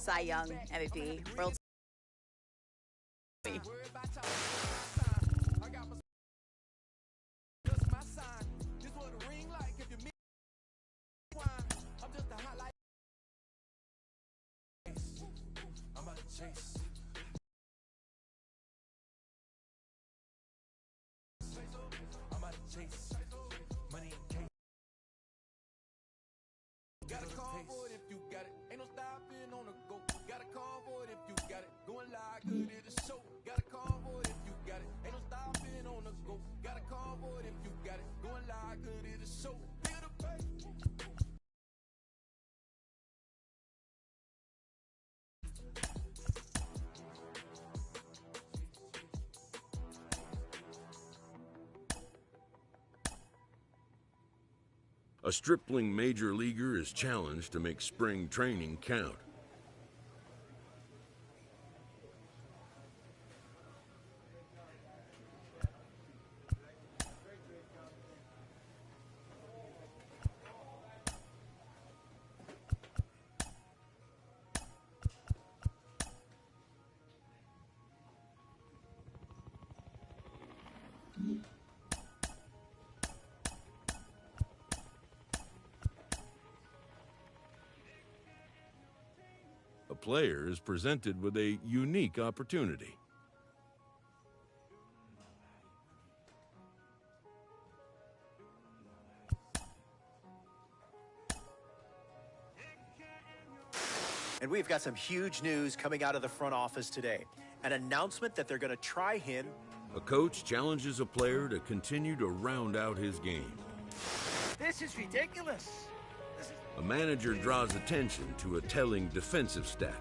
Cy Young MVP, World Series. Gotta call for it if you got it. Ain't no stopping on the go. Gotta call for it if you got it. Going live, good it is show. Gotta call for it if you got it. Ain't no stopping on the go. Gotta call for it if you got it. Going live, good it is show. Feel the pain. A stripling major leaguer is challenged to make spring training count. A player is presented with a unique opportunity. And we've got some huge news coming out of the front office today. An announcement that they're going to try him. A coach challenges a player to continue to round out his game. This is ridiculous. A manager draws attention to a telling defensive stat.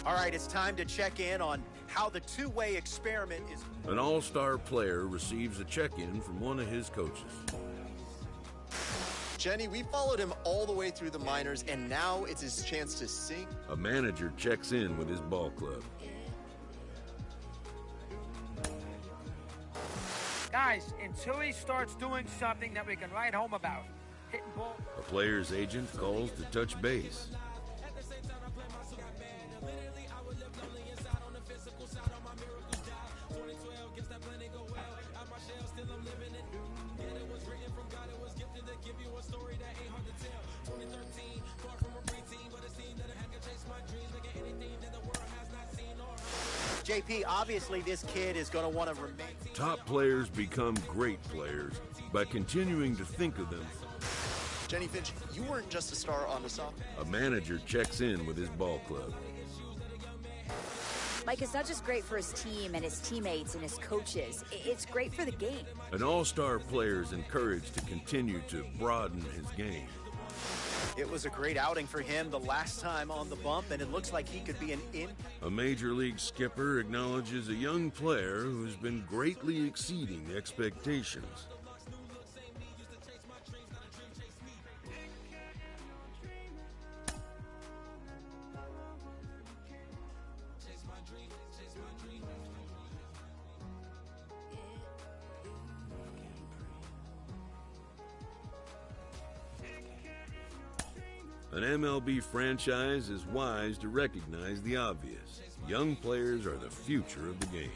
All right, it's time to check in on how the two-way experiment is. An all-star player receives a check-in from one of his coaches. Jenny, we followed him all the way through the minors, and now it's his chance to sing. A manager checks in with his ball club. Guys, until he starts doing something that we can write home about. Hitting ball. A player's agent calls to touch base. JP, obviously this kid is going to want to remain. Top players become great players by continuing to think of them. Jenny Finch, you weren't just a star on the soft. A manager checks in with his ball club. Mike, it's not just great for his team and his teammates and his coaches. It's great for the game. An all-star player is encouraged to continue to broaden his game. It was a great outing for him the last time on the bump, and it looks like he could be an in. A major league skipper acknowledges a young player who's been greatly exceeding expectations. An MLB franchise is wise to recognize the obvious. Young players are the future of the game.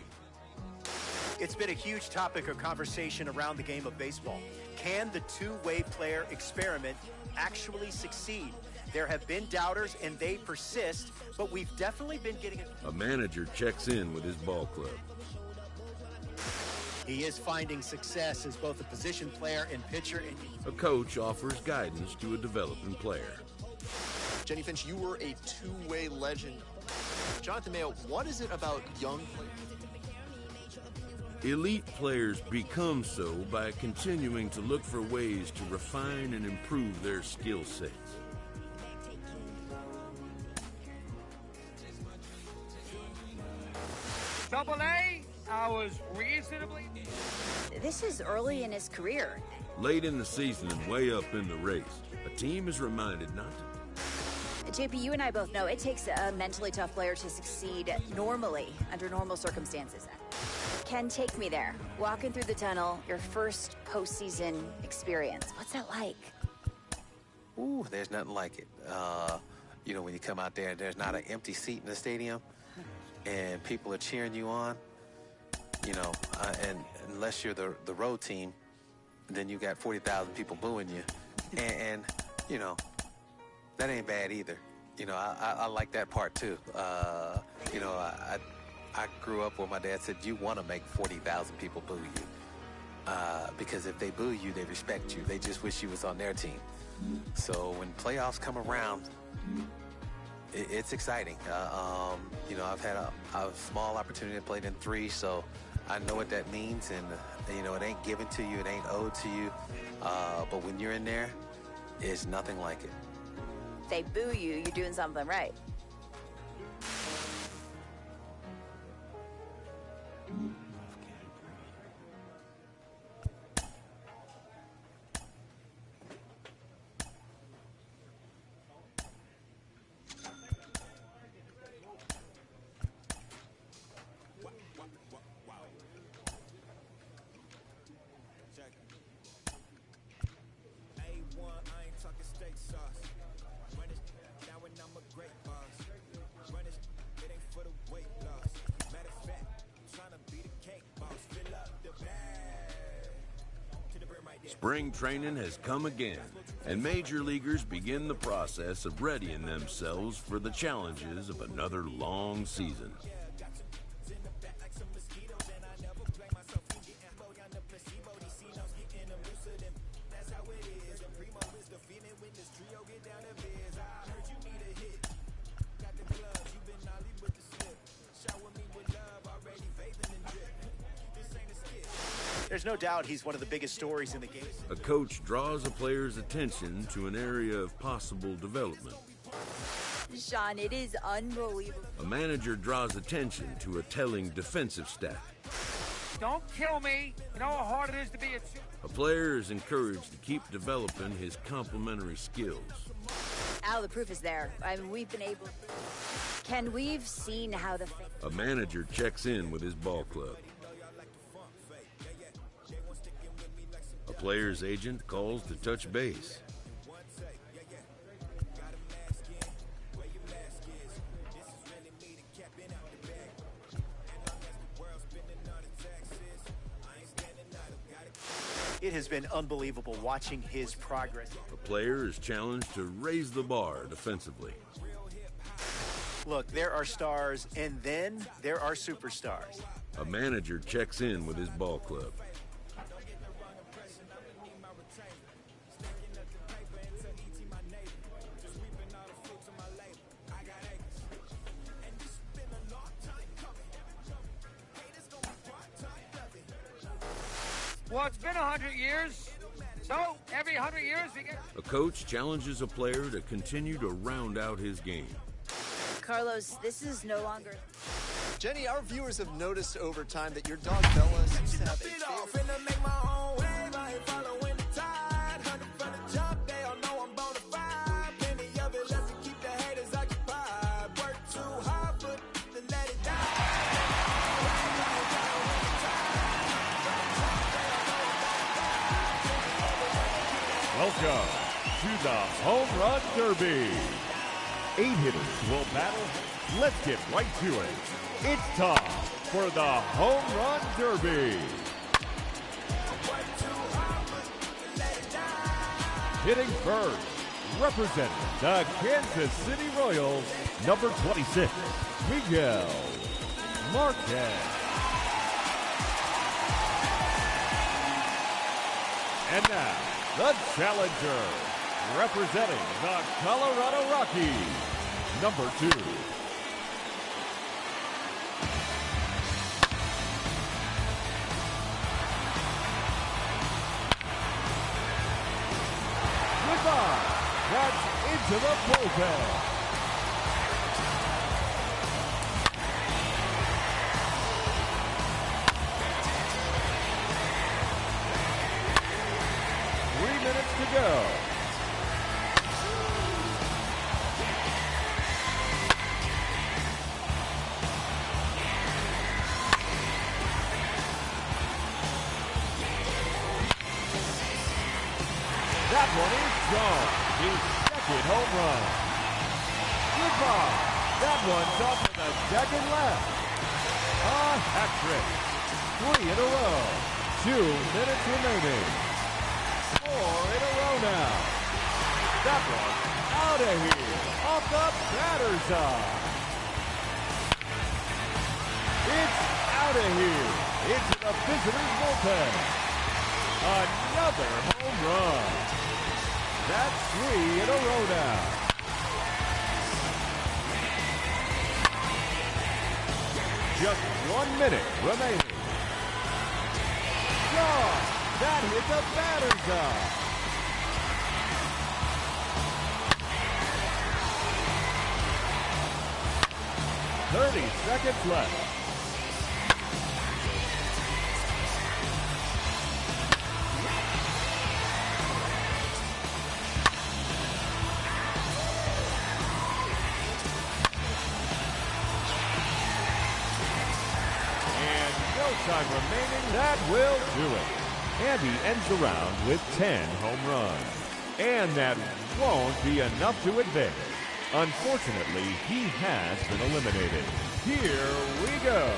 It's been a huge topic of conversation around the game of baseball. Can the two-way player experiment actually succeed? There have been doubters, and they persist, but we've definitely been getting A manager checks in with his ball club. He is finding success as both a position player and pitcher. A coach offers guidance to a developing player. Jenny Finch, you were a two-way legend. Jonathan Mayo, what is it about young players? Elite players become so by continuing to look for ways to refine and improve their skill sets. Double A, I was reasonably. This is early in his career. Late in the season and way up in the race, a team is reminded not to. JP, you and I both know it takes a mentally tough player to succeed normally, under normal circumstances. Ken, take me there. Walking through the tunnel, your first postseason experience. What's that like? Ooh, there's nothing like it. you know, when you come out there and there's not an empty seat in the stadium and people are cheering you on, you know, and unless you're the road team, then you got 40,000 people booing you. And, you know, that ain't bad either. You know, I like that part too. You know, I grew up where my dad said, you want to make 40,000 people boo you. Because if they boo you, they respect you. They just wish you was on their team. So when playoffs come around, it's exciting. You know, I've had a small opportunity to play in 3, so I know what that means. And, you know, it ain't given to you. It ain't owed to you. But when you're in there, it's nothing like it. If they boo you, you're doing something right. Spring training has come again, and major leaguers begin the process of readying themselves for the challenges of another long season. There's no doubt he's one of the biggest stories in the game. A coach draws a player's attention to an area of possible development. Sean, it is unbelievable. A manager draws attention to a telling defensive stat. Don't kill me. You know how hard it is to be a... A player is encouraged to keep developing his complementary skills. Al, the proof is there. I mean, we've been able... Ken, we've seen how the... A manager checks in with his ball club. A player's agent calls to touch base. It has been unbelievable watching his progress. A player is challenged to raise the bar defensively. Look, there are stars, and then there are superstars. A manager checks in with his ball club. Well, it's been 100 years. So, every 100 years we get... A coach challenges a player to continue to round out his game. Carlos, this is no longer... Jenny, our viewers have noticed over time that your dog Bella seems to have a favorite. Welcome to the Home Run Derby. 8 hitters will battle. Let's get right to it. It's time for the Home Run Derby. Hitting first, representing the Kansas City Royals, number 26, Miguel Marquez. And now, the challenger, representing the Colorado Rockies, number 2. Goodbye. That's into the bullpen. To go. That one is gone. His second home run. 5. That one's up to the second left. A hat trick. 3 in a row. 2 minutes remaining. 4 in a row now. That one's out of here. Off the batter's eye. It's out of here. Into the visitor's bullpen. Another home run. That's 3 in a row now. Just 1 minute remaining. Gone. That hit the batter's eye. "30 seconds left. Time remaining, that will do it. And he ends the round with 10 home runs. And that won't be enough to advance. Unfortunately, he has been eliminated. Here we go.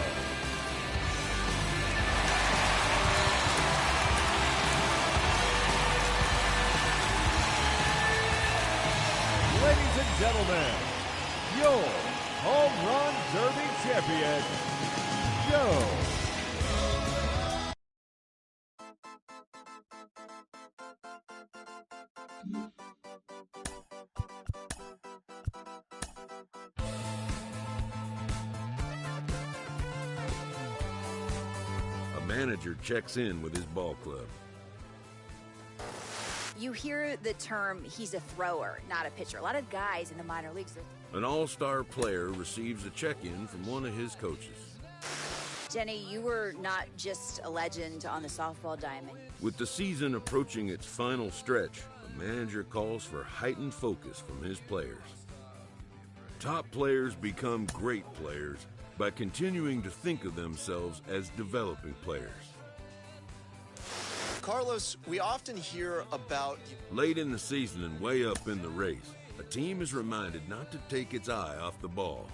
Ladies and gentlemen, your Home Run Derby champion, Joe. A manager checks in with his ball club. You hear the term, he's a thrower, not a pitcher. A lot of guys in the minor leagues. An all-star player receives a check-in from one of his coaches. Jenny, you were not just a legend on the softball diamond. With the season approaching its final stretch, the manager calls for heightened focus from his players. Top players become great players by continuing to think of themselves as developing players. Carlos, we often hear about... Late in the season and way up in the race, a team is reminded not to take its eye off the ball.